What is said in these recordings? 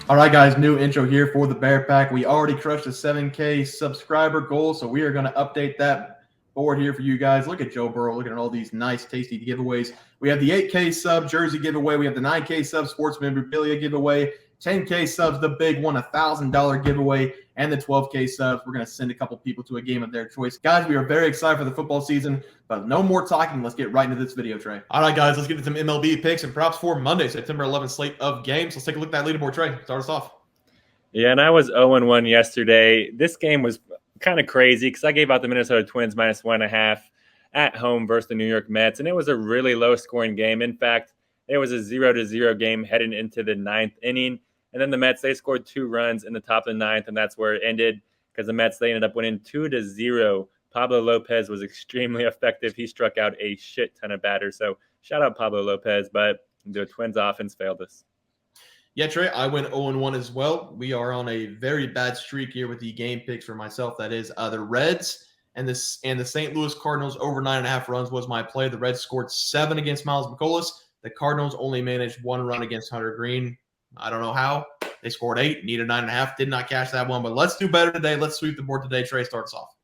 All right, guys, new intro here for the Bear Pack. We already crushed the 7K subscriber goal, so we are going to update that board here for you guys. Look at Joe Burrow, looking at all these nice, tasty giveaways. We have the 8K sub jersey giveaway. We have the 9K sub sports memorabilia giveaway, 10K subs, the big one, $1,000 giveaway, and the 12K subs. We're going to send a couple people to a game of their choice. Guys, we are very excited for the football season, but no more talking. Let's get right into this video, Trey. All right, guys, let's get into some MLB picks and props for Monday, September 11th slate of games. Let's take a look at that leaderboard, Trey. Start us off. Yeah, and I was 0-1 yesterday. This game was kind of crazy because I gave out the Minnesota Twins -1.5 at home versus the New York Mets, and it was a really low-scoring game. In fact, it was a 0-0 game heading into the ninth inning. And then the Mets, they scored 2 runs in the top of the ninth, and that's where it ended because the Mets, they ended up winning 2-0. Pablo Lopez was extremely effective. He struck out a shit ton of batters. So shout out Pablo Lopez, but the Twins offense failed us. Yeah, Trey, I went 0-1 as well. We are on a very bad streak here with the game picks for myself. That is the Reds and the St. Louis Cardinals over 9.5 runs was my play. The Reds scored 7 against Miles McCollum. The Cardinals only managed 1 run against Hunter Green. I don't know how. They scored 8, needed 9.5. Did not cash that one, but let's do better today. Let's sweep the board today. Trey, starts off.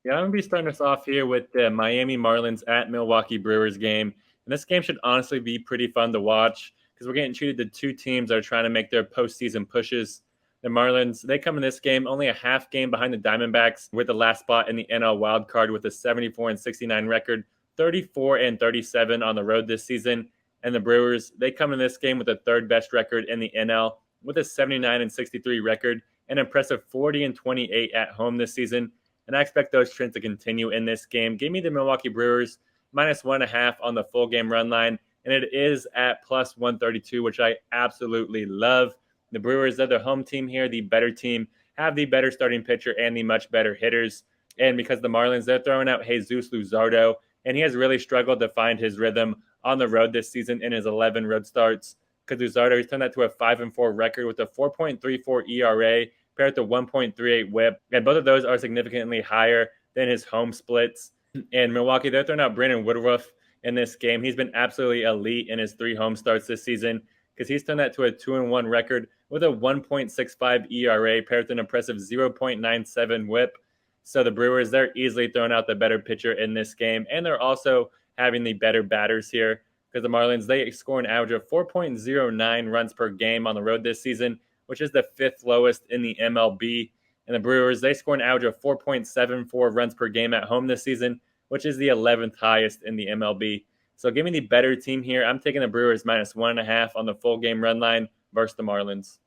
Yeah, I'm going to be starting us off here with the Miami Marlins at Milwaukee Brewers game. And this game should honestly be pretty fun to watch because we're getting treated to 2 teams that are trying to make their postseason pushes. The Marlins, they come in this game only a half game behind the Diamondbacks with the last spot in the NL wild card with a 74-69 record, 34-37 on the road this season. And the Brewers, they come in this game with the 3rd best record in the NL with a 79-63 record, an impressive 40-28 at home this season. And I expect those trends to continue in this game. Give me the Milwaukee Brewers -1.5 on the full game run line. And it is at +132, which I absolutely love. The Brewers, they're the home team here, the better team, have the better starting pitcher and the much better hitters. And because the Marlins, they're throwing out Jesus Luzardo, and he has really struggled to find his rhythm on the road this season in his 11 road starts. Because Luzardo, he's turned that to a 5-4 record with a 4.34 ERA paired to 1.38 WHIP. And both of those are significantly higher than his home splits. And Milwaukee, they're throwing out Brandon Woodruff in this game. He's been absolutely elite in his 3 home starts this season because he's turned that to a 2-1 record with a 1.65 ERA paired to an impressive 0.97 WHIP. So the Brewers, they're easily throwing out the better pitcher in this game, and they're also having the better batters here because the Marlins, they score an average of 4.09 runs per game on the road this season, which is the 5th lowest in the MLB. And the Brewers, they score an average of 4.74 runs per game at home this season, which is the 11th highest in the MLB. So give me the better team here. I'm taking the Brewers -1.5 on the full game run line versus the Marlins.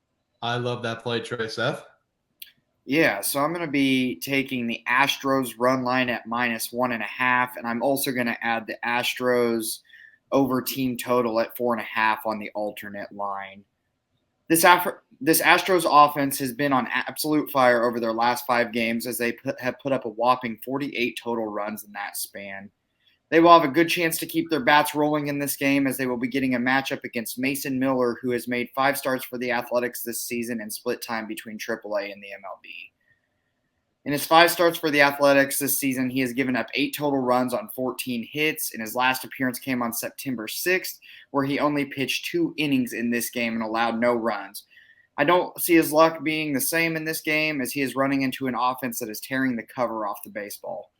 I love that play, Trey. Seth? Yeah, so I'm going to be taking the Astros run line at -1.5, and I'm also going to add the Astros over team total at 4.5 on the alternate line. This Astros offense has been on absolute fire over their last 5 games as they have put up a whopping 48 total runs in that span. They will have a good chance to keep their bats rolling in this game as they will be getting a matchup against Mason Miller, who has made 5 starts for the Athletics this season and split time between AAA and the MLB. In his 5 starts for the Athletics this season, he has given up 8 total runs on 14 hits, and his last appearance came on September 6th, where he only pitched 2 innings in this game and allowed no runs. I don't see his luck being the same in this game as he is running into an offense that is tearing the cover off the baseball.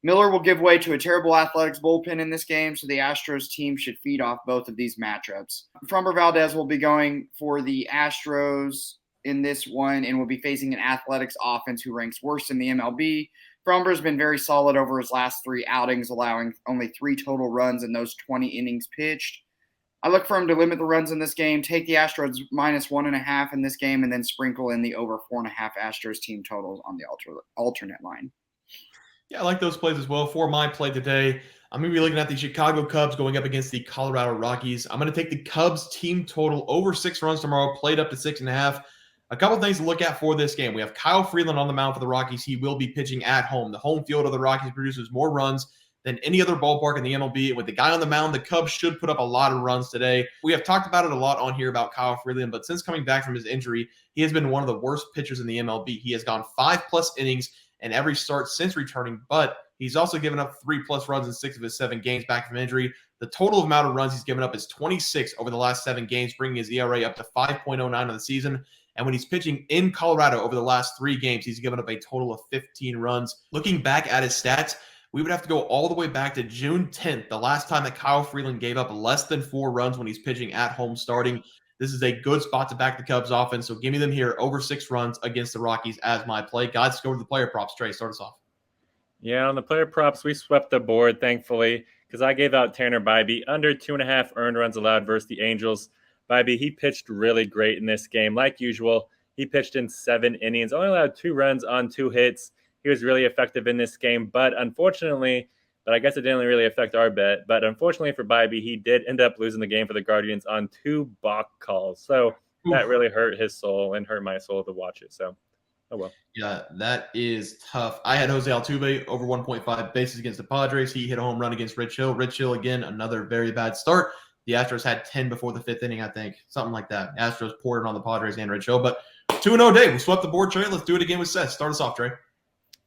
Miller will give way to a terrible Athletics bullpen in this game, so the Astros team should feed off both of these matchups. Framber Valdez will be going for the Astros in this one and will be facing an Athletics offense who ranks worst in the MLB. Framber has been very solid over his last 3 outings, allowing only 3 total runs in those 20 innings pitched. I look for him to limit the runs in this game, take the Astros -1.5 in this game, and then sprinkle in the over 4.5 Astros team totals on the alternate line. Yeah, I like those plays as well. For my play today, I'm going to be looking at the Chicago Cubs going up against the Colorado Rockies. I'm going to take the Cubs team total over 6 runs tomorrow, played up to 6.5. A couple things to look at for this game. We have Kyle Freeland on the mound for the Rockies. He will be pitching at home. The home field of the Rockies produces more runs than any other ballpark in the MLB. With the guy on the mound, the Cubs should put up a lot of runs today. We have talked about it a lot on here about Kyle Freeland, but since coming back from his injury, he has been one of the worst pitchers in the MLB. He has gone 5+ innings in every start since returning, but he's also given up 3+ runs in 6 of his 7 games back from injury. The total amount of runs he's given up is 26 over the last 7 games, bringing his ERA up to 5.09 on the season. And when he's pitching in Colorado over the last 3 games, he's given up a total of 15 runs. Looking back at his stats, we would have to go all the way back to June 10th, the last time that Kyle Freeland gave up less than 4 runs when he's pitching at home starting. This is a good spot to back the Cubs offense, so give me them here over 6 runs against the Rockies as my play. Guys, let's go to the player props. Trey, start us off. Yeah, on the player props, we swept the board, thankfully, because I gave out Tanner Bybee under 2.5 earned runs allowed versus the Angels. Bybee, he pitched really great in this game. Like usual, he pitched in 7 innings, only allowed 2 runs on 2 hits. He was really effective in this game, but unfortunately, I guess it didn't really affect our bet, but unfortunately for Bybee, he did end up losing the game for the Guardians on 2 balk calls. So that really hurt his soul and hurt my soul to watch it. So, oh well. Yeah, that is tough. I had Jose Altuve over 1.5 bases against the Padres. He hit a home run against Rich Hill. Rich Hill, again, another very bad start. The Astros had 10 before the 5th inning, I think. Something like that. Astros poured it on the Padres and Rich Hill. But 2-0 day. We swept the board, Trey. Let's do it again with Seth. Start us off, Trey.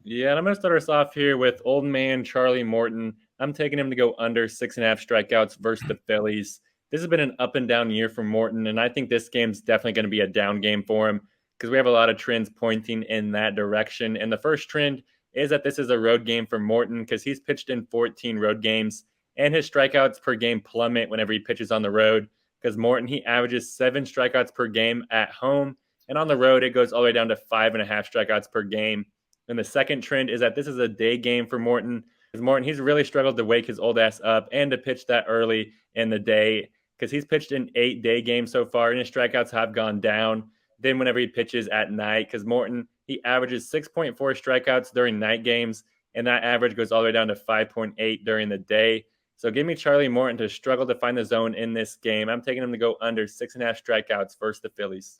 Yeah, and I'm going to start us off here with old man Charlie Morton. I'm taking him to go under 6.5 strikeouts versus the Phillies. This has been an up and down year for Morton, and I think this game's definitely going to be a down game for him because we have a lot of trends pointing in that direction. And the first trend is that this is a road game for Morton because he's pitched in 14 road games, and his strikeouts per game plummet whenever he pitches on the road because Morton, he averages 7 strikeouts per game at home, and on the road, it goes all the way down to 5.5 strikeouts per game. And the second trend is that this is a day game for Morton. Because Morton, he's really struggled to wake his old ass up and to pitch that early in the day because he's pitched in 8-day games so far and his strikeouts have gone down. Then whenever he pitches at night, because Morton, he averages 6.4 strikeouts during night games, and that average goes all the way down to 5.8 during the day. So give me Charlie Morton to struggle to find the zone in this game. I'm taking him to go under 6.5 strikeouts versus the Phillies.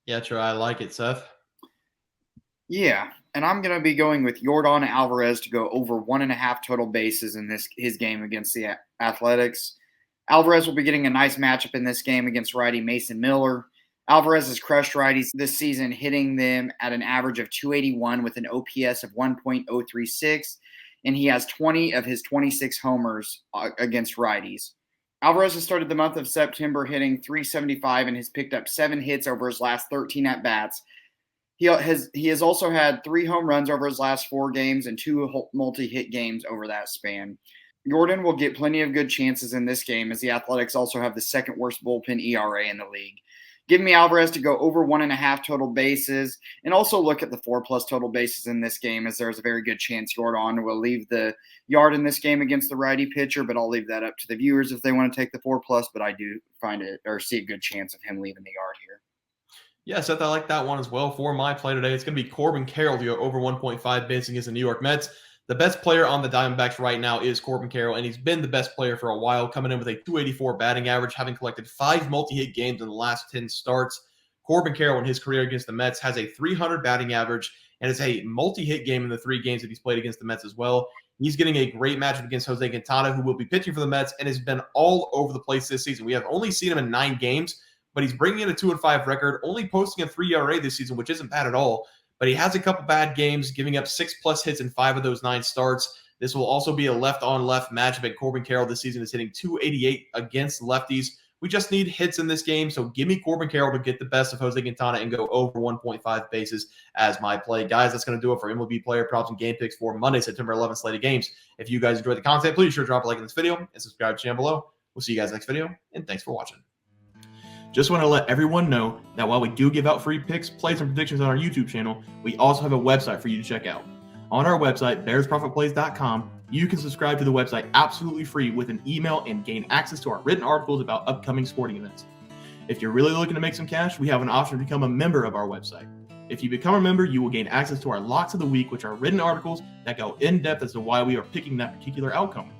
Yeah, Trey, I like it. Seth? Yeah, and I'm going to be going with Yordan Alvarez to go over 1.5 total bases in his game against the Athletics. Alvarez will be getting a nice matchup in this game against righty Mason Miller. Alvarez has crushed righties this season, hitting them at an average of 281 with an OPS of 1.036, and he has 20 of his 26 homers against righties. Alvarez has started the month of September hitting .375 and has picked up 7 hits over his last 13 at-bats. He has also had 3 home runs over his last 4 games and 2 multi-hit games over that span. Yordan will get plenty of good chances in this game as the Athletics also have the second worst bullpen ERA in the league. Give me Alvarez to go over 1.5 total bases and also look at the 4+ total bases in this game as there's a very good chance Yordan will leave the yard in this game against the righty pitcher, but I'll leave that up to the viewers if they want to take the 4+, but I do find it or see a good chance of him leaving the yard here. Yeah, Seth, I like that one as well. For my play today, it's going to be Corbin Carroll to go over 1.5 bases against the New York Mets. The best player on the Diamondbacks right now is Corbin Carroll, and he's been the best player for a while, coming in with a .284 batting average, having collected 5 multi-hit games in the last 10 starts. Corbin Carroll in his career against the Mets has a .300 batting average and is a multi-hit game in the 3 games that he's played against the Mets as well. He's getting a great matchup against Jose Quintana, who will be pitching for the Mets and has been all over the place this season. We have only seen him in 9 games, but he's bringing in a 2-5 record, only posting a 3 ERA this season, which isn't bad at all. But he has a couple bad games, giving up 6+ hits in 5 of those 9 starts. This will also be a left-on-left matchup, and Corbin Carroll this season is hitting .288 against lefties. We just need hits in this game, so give me Corbin Carroll to get the best of Jose Quintana and go over 1.5 bases as my play. Guys, that's going to do it for MLB player props and game picks for Monday, September 11th slate of games. If you guys enjoyed the content, please sure drop a like in this video and subscribe to the channel below. We'll see you guys next video, and thanks for watching. Just want to let everyone know that while we do give out free picks, plays, and predictions on our YouTube channel, we also have a website for you to check out. On our website, bearsprofitplays.com, you can subscribe to the website absolutely free with an email and gain access to our written articles about upcoming sporting events. If you're really looking to make some cash, we have an option to become a member of our website. If you become a member, you will gain access to our locks of the week, which are written articles that go in depth as to why we are picking that particular outcome.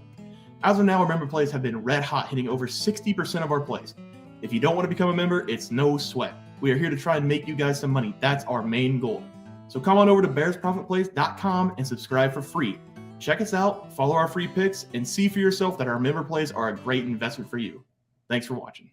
As of now, our member plays have been red hot, hitting over 60% of our plays. If you don't want to become a member, it's no sweat. We are here to try and make you guys some money. That's our main goal. So come on over to bearsprofitplays.com and subscribe for free. Check us out, follow our free picks, and see for yourself that our member plays are a great investment for you. Thanks for watching.